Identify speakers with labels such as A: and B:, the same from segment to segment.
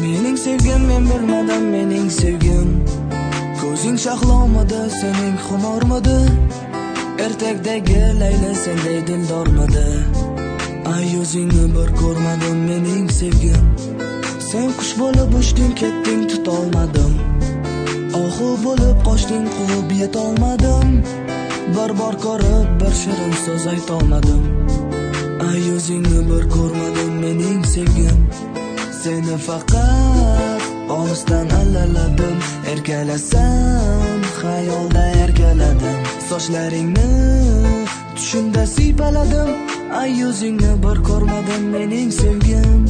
A: Mening sevgim men bilmadim mening sevgim. Ko'zing shahloqmidi, sening xumormidi? Ertakdagi Layla senday dildormidi? Ay yuzingni bir ko'rmadim mening sevgim. Sen qush bo'lib uchding ketding tutolmadim. Oxu bo'lib qochding quvib yetolmadim. Bir bor ko'rib bir shirin so'z aytolmadim. Ay yuzingni bir ko'rmadim mening sevgim. Seni faqat olisdan allaladim. Erkalasam xayolda erkaladim. Sochlaringni tushimda siypaladim. Ay yuzingni bir ko'rmadim mening sevgim.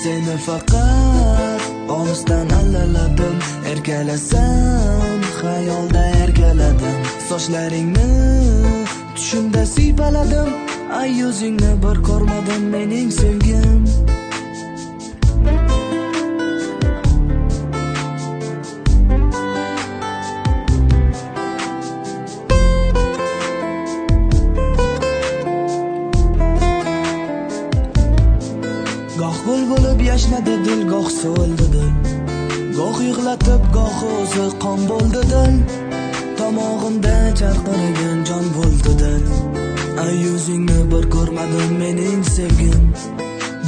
A: Seni faqat olisdan allaladim. Erkalasam xayolda erkaladim. Sochlaringni tushimda siypaladim. Ay yuzingni bir ko'rmadim mening sevgim. Goh gul bo'lib yashnadi dil, goh so'ldi dil. Goh yig'latib, goh o'zi qon bo'ldi dil. Tomog'imda charqiragan jon bo'ldi dil. Ay yuzingni bir ko'rmadim mening sevgim.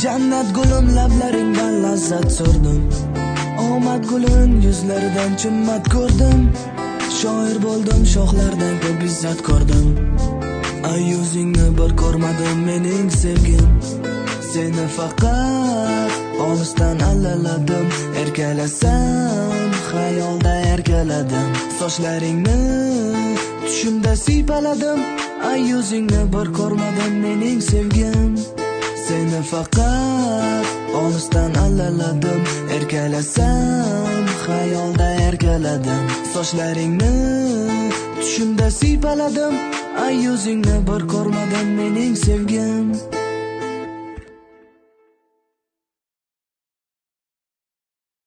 A: Jannat gulim lablaringdan lazzat so'rdim. Omad gulin yuzlaridan chimmat ko'rdim. Shoir bo'ldim, shoxlardan ko'p izzat ko'rdim. Ay yuzingni bir ko'rmadim mening sevgim. Seni faqat olisdan allaladim. Erkalasam xayolda erkaladim. Sochlaringni tushimda siypaladim. Ay yuzingni bir ko'rmadim mening sevgim. Seni faqat olisdan allaladim. Erkalasam xayolda erkaladim. Sochlaringni tushimda siypaladim. Ay yuzingni bir ko'rmadim mening sevgim.